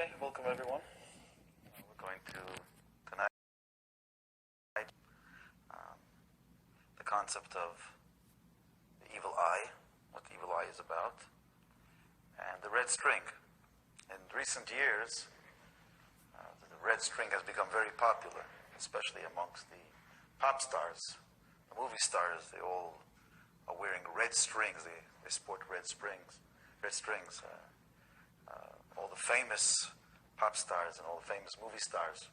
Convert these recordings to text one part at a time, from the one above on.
Okay, welcome everyone. We're going to tonight the concept of the evil eye, what the evil eye is about, and the red string. In recent years, the red string has become very popular, especially amongst the pop stars, the movie stars. They all are wearing red strings. They sport red strings. All the famous pop stars and all the famous movie stars.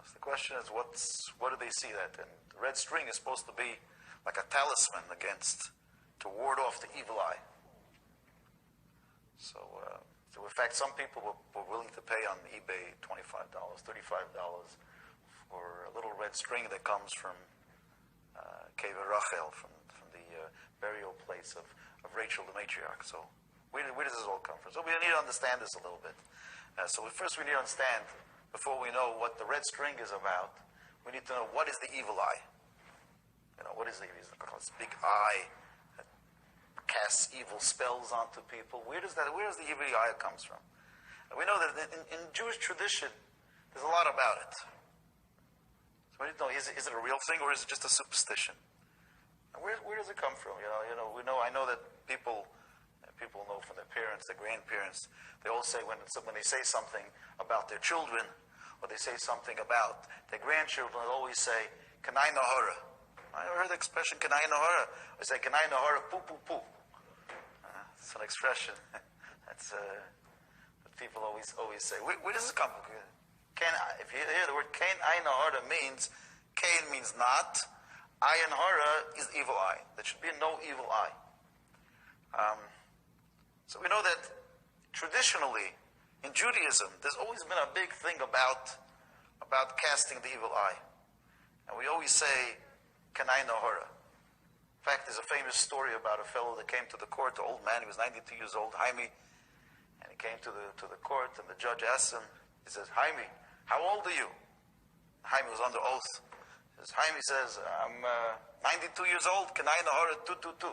So the question is, what do they see that? And the red string is supposed to be like a talisman to ward off the evil eye. So in fact, some people were willing to pay on eBay $25, $35 for a little red string that comes from Kever Rachel, from the burial place of Rachel the matriarch. So where does this all come from? So we need to understand this a little bit. So first we need to understand, before we know what the red string is about, we need to know what is the evil eye. You know, what is the evil eye? This big eye that casts evil spells onto people. Where does the evil eye comes from? And we know that in Jewish tradition, there's a lot about it. So we need to know, is it a real thing or is it just a superstition? And where does it come from? I know that people know from their parents, their grandparents, they all say when they say something about their children, or they say something about their grandchildren, they always say, Kanai Nahara. I heard the expression, Kanai Nahara. They say, Kanai Nahara, poo, poo, poo. It's an expression. That's that people always say. Where does it come from? If you hear the word Kain Ayin Hara means, Kain means not, Ayin Hara is evil eye. There should be no evil eye. So we know that traditionally, in Judaism, there's always been a big thing about casting the evil eye. And we always say, Kanai Nahara. In fact, there's a famous story about a fellow that came to the court, an old man, he was 92 years old, Jaime, and he came to the court, and the judge asked him, he says, Jaime, how old are you? Jaime was under oath. Jaime says, I'm 92 years old, Kanai Nahara 222.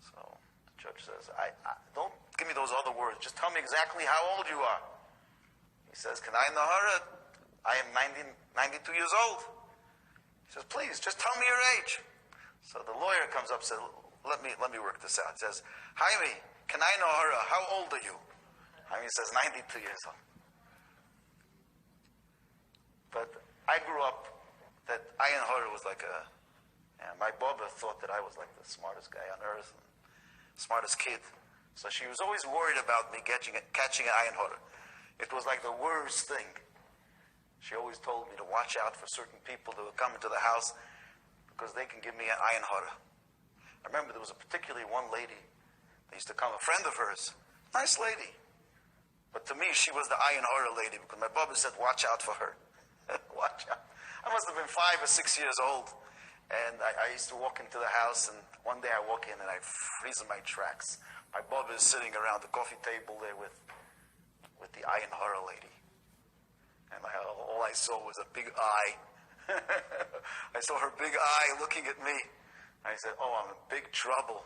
So the judge says, I don't give me those other words, just tell me exactly how old you are. He says, Kanai Nahara, I am 92 years old. He says, please, just tell me your age. So the lawyer comes up and says, let me work this out. He says, Jaime, Kanai Nahara, how old are you? Jaime says, 92 years old. But I grew up that Ayin Hara was like my Baba thought that I was like the smartest guy on earth, and smartest kid. So she was always worried about me catching an Ayin Hara. It was like the worst thing. She always told me to watch out for certain people that would come into the house because they can give me an Ayin Hara. I remember there was particularly one lady that used to come, a friend of hers, nice lady. But to me, she was the Ayin Hara lady because my Baba said, watch out for her. Watch out. I must have been 5 or 6 years old. And I used to walk into the house, and one day I walk in and I freeze in my tracks. My Baba is sitting around the coffee table there with the Ayin Hara lady. And all I saw was a big eye. I saw her big eye looking at me. I said, oh, I'm in big trouble.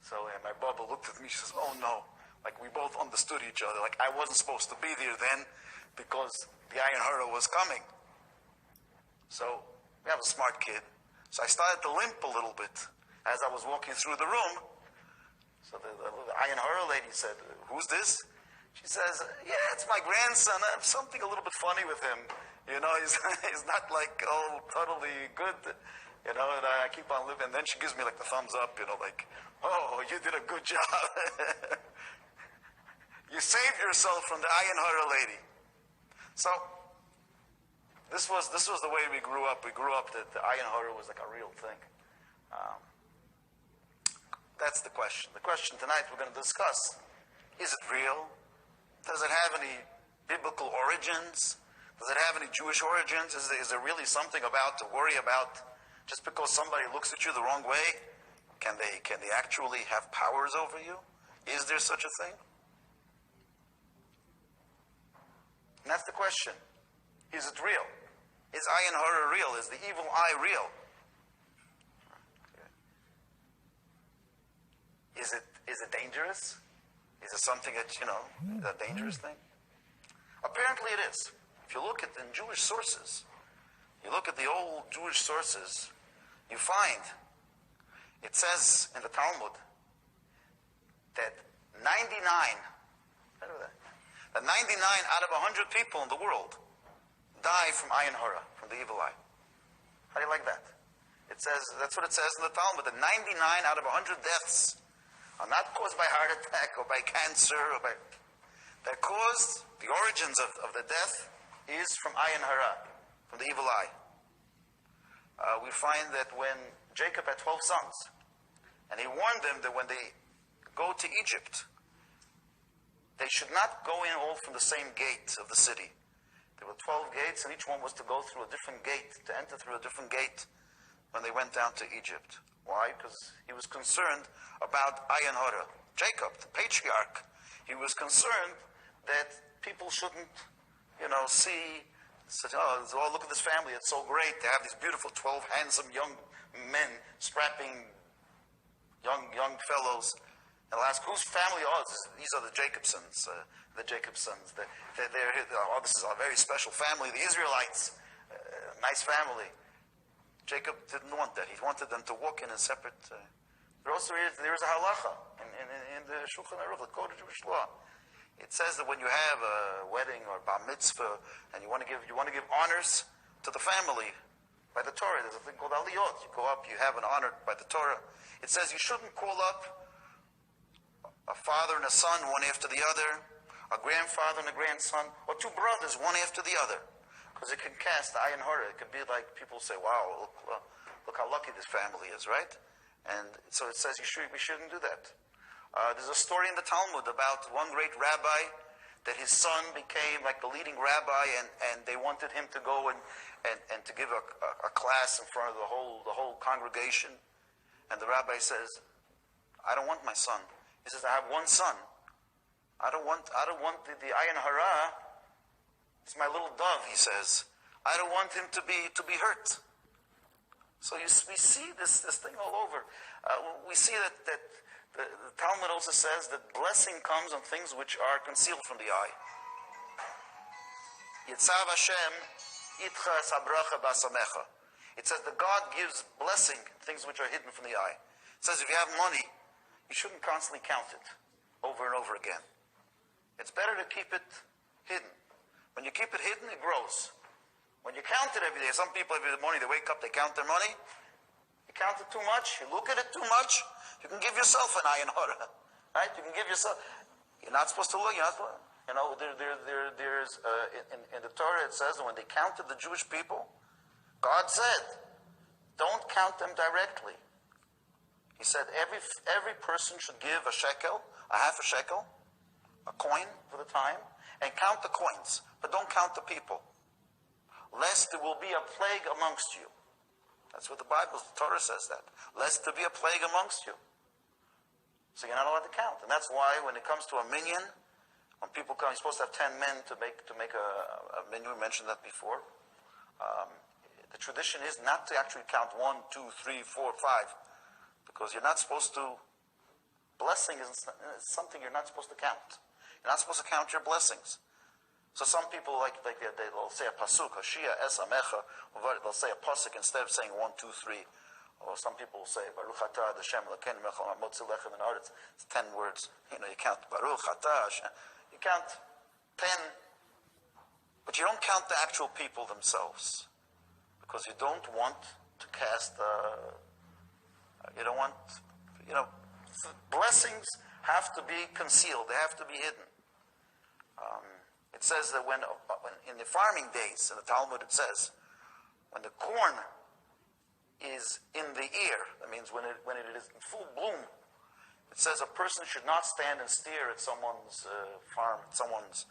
So and my Baba looked at me, she says, oh no. Like we both understood each other. Like I wasn't supposed to be there then because the Ayin Hara was coming. So we have a smart kid. So I started to limp a little bit as I was walking through the room. So the Ayin Hara lady said, who's this? She says, yeah, it's my grandson. I have something a little bit funny with him. You know, he's not like, oh, totally good. You know, and I keep on living. And then she gives me like the thumbs up, you know, like, oh, you did a good job. You saved yourself from the Ayin Hara lady. So this was the way we grew up. We grew up that the Ayin Hara was like a real thing. That's the question. The question tonight we're going to discuss, is it real? Does it have any biblical origins? Does it have any Jewish origins? Is there really something to worry about just because somebody looks at you the wrong way? Can they actually have powers over you? Is there such a thing? And that's the question. Is it real? Is Ayin Hara real? Is the evil eye real? Is it dangerous? Is it something that, a dangerous thing? Apparently it is. If you look at the Jewish sources, you look at the old Jewish sources, you find it says in the Talmud that 99 out of 100 people in the world die from ayin hara, from the evil eye. How do you like that? It says, that's what it says in the Talmud, that 99 out of 100 deaths are not caused by heart attack or by cancer they're caused, the origins of the death is from ayin hara, from the evil eye. We find that when Jacob had 12 sons, and he warned them that when they go to Egypt, they should not go in all from the same gate of the city. There were 12 gates, and each one was to go through a different gate, to enter through a different gate when they went down to Egypt. Why? Because he was concerned about ayin hara. Jacob, the patriarch, he was concerned that people shouldn't, see, oh, look at this family, it's so great. They have these beautiful 12 handsome young men, strapping young fellows. And they'll ask, whose family? Oh, these are the Jacobsons. This is a very special family, the Israelites. Nice family. Jacob didn't want that. He wanted them to walk in a separate... there is a halacha in the Shulchan Aruch, the Code of Jewish Law. It says that when you have a wedding or bar mitzvah and you want to give honors to the family by the Torah, there's a thing called aliyot. You go up, you have an honor by the Torah. It says you shouldn't call up a father and a son one after the other, a grandfather and a grandson, or two brothers one after the other, because it can cast ayin hara. It could be like people say, "Wow, look how lucky this family is," right? And so it says we shouldn't do that. There's a story in the Talmud about one great rabbi that his son became like the leading rabbi, and they wanted him to go and to give a class in front of the whole congregation. And the rabbi says, "I don't want my son." He says, "I have one son. I don't want the ayin hara. It's my little dove," he says. "I don't want him to be hurt." So we see this thing all over. We see that the Talmud also says that blessing comes on things which are concealed from the eye. Yitzav Hashem itcha sabracha basamecha. It says that God gives blessing, things which are hidden from the eye. It says if you have money, you shouldn't constantly count it over and over again. It's better to keep it hidden. When you keep it hidden, it grows. When you count it every day, some people every morning, they wake up, they count their money. You count it too much, you look at it too much, you can give yourself an ayin hara. Right? You can give yourself, you're not supposed to look, in the Torah it says that when they counted the Jewish people, God said, don't count them directly. He said every person should give a shekel, a half a shekel, a coin for the time, and count the coins, but don't count the people, lest there will be a plague amongst you. That's what the Torah says that. Lest there be a plague amongst you. So you're not allowed to count. And that's why when it comes to a minyan, when people come, you're supposed to have 10 men to make a minyan. We mentioned that before. The tradition is not to actually count 1, 2, 3, 4, 5, because you're not supposed to. Blessing is something you're not supposed to count. You're not supposed to count your blessings. So some people they'll say a pasuk, Hashia es amecha, they'll say a pasuk instead of saying 1, 2, 3. Or some people will say Baruch atah Hashem Elokeinu melech haolam motzi lechem min haaretz. It's 10 words. You count Baruch atah Hashem. You count 10, but you don't count the actual people themselves, because you don't want to cast. You don't want. Blessings have to be concealed. They have to be hidden. It says that when in the farming days, in the Talmud it says, when the corn is in the ear, that means when it is in full bloom, it says a person should not stand and stare at someone's farm, someone's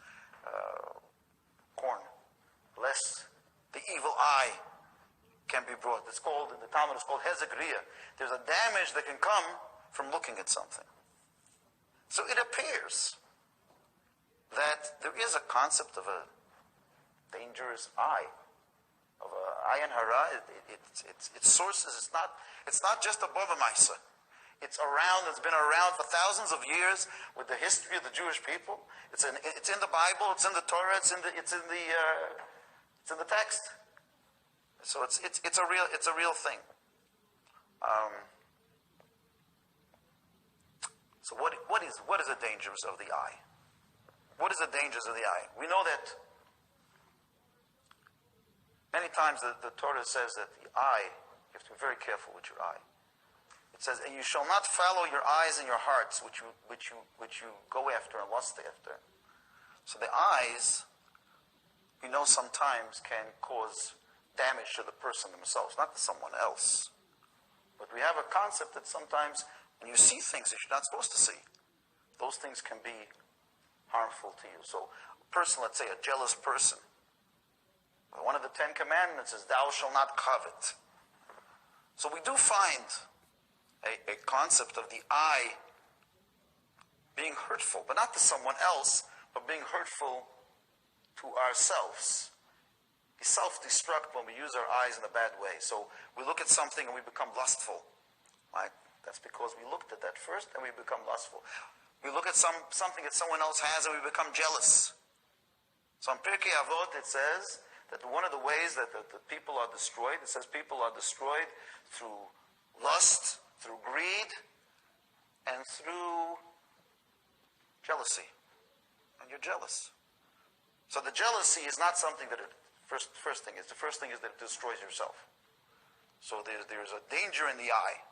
corn, lest the evil eye can be brought. It's called, in the Talmud, it's called hezekriya. There's a damage that can come from looking at something. So it appears that there is a concept of a dangerous eye, of a ayin hara. Its sources, it's not just above a maisa. It's around, it's been around for thousands of years with the history of the Jewish people. It's in the Bible, it's in the Torah, it's in the text. So it's a real thing. So what is the dangers of the eye? What is the dangers of the eye? We know that many times the Torah says that the eye, you have to be very careful with your eye. It says, "And you shall not follow your eyes and your hearts, which you go after and lust after." So the eyes, we know sometimes can cause damage to the person themselves, not to someone else. But we have a concept that sometimes when you see things that you're not supposed to see, those things can be harmful to you. So a person, let's say a jealous person, one of the 10 Commandments is, "Thou shalt not covet." So we do find a concept of the eye being hurtful, but not to someone else, but being hurtful to ourselves. We self-destruct when we use our eyes in a bad way. So we look at something and we become lustful. Right? That's because we looked at that first and we become lustful. We look at something that someone else has and we become jealous. So in Pirkei Avot it says that one of the ways that the people are destroyed, it says people are destroyed through lust, through greed, and through jealousy. And you're jealous. So the jealousy is not something that the first thing is that it destroys yourself. So there's a danger in the eye.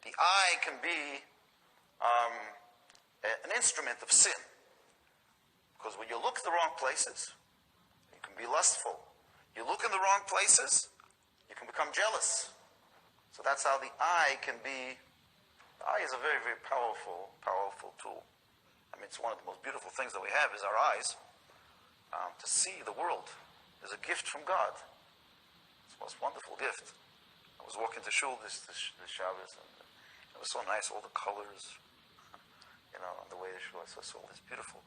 The eye can be an instrument of sin. Because when you look in the wrong places, you can be lustful. You look in the wrong places, you can become jealous. So that's how the eye can be. The eye is a very, very powerful tool. I mean, it's one of the most beautiful things that we have is our eyes. To see the world is a gift from God. It's the most wonderful gift. I was walking to shul this Shabbos, and it was so nice, all the colors, on the way to shul. I saw all this beautiful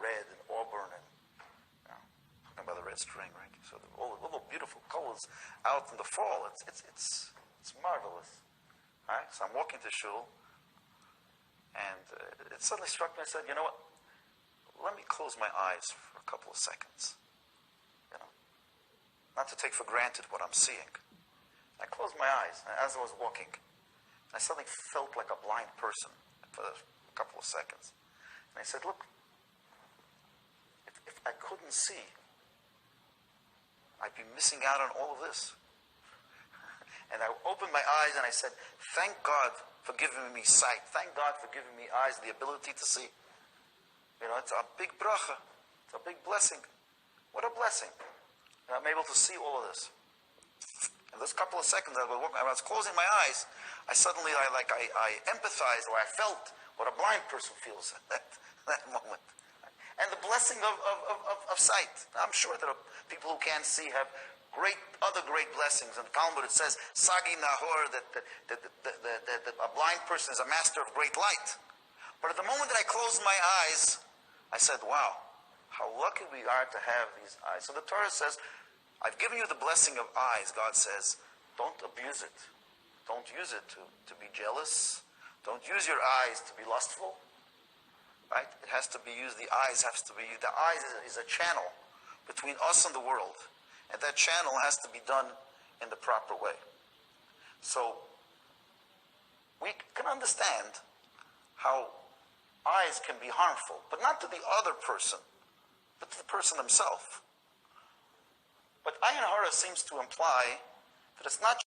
red and auburn, and talking about the red string, right? So all the little beautiful colors out in the fall. It's marvelous. All right? So I'm walking to shul, and it suddenly struck me. I said, "You know what? Let me close my eyes for a couple of seconds. Not to take for granted what I'm seeing." I closed my eyes, and as I was walking, I suddenly felt like a blind person for a couple of seconds. And I said, "Look, if I couldn't see, I'd be missing out on all of this." And I opened my eyes and I said, "Thank God for giving me sight. Thank God for giving me eyes, the ability to see." It's a big bracha. It's a big blessing. What a blessing. And I'm able to see all of this. In those couple of seconds I was closing my eyes, I suddenly, I empathized, or I felt what a blind person feels at that moment. And the blessing of sight. I'm sure that people who can't see have other great blessings. In the Talmud it says, "Sagi Nahor," that a blind person is a master of great light. But at the moment that I closed my eyes, I said, "Wow, how lucky we are to have these eyes." So the Torah says, "I've given you the blessing of eyes," God says. Don't abuse it. Don't use it to be jealous. Don't use your eyes to be lustful. Right? It has to be used. The eyes is a channel between us and the world. And that channel has to be done in the proper way. So we can understand how eyes can be harmful, but not to the other person, but to the person himself. But Ayin Hara seems to imply that it's not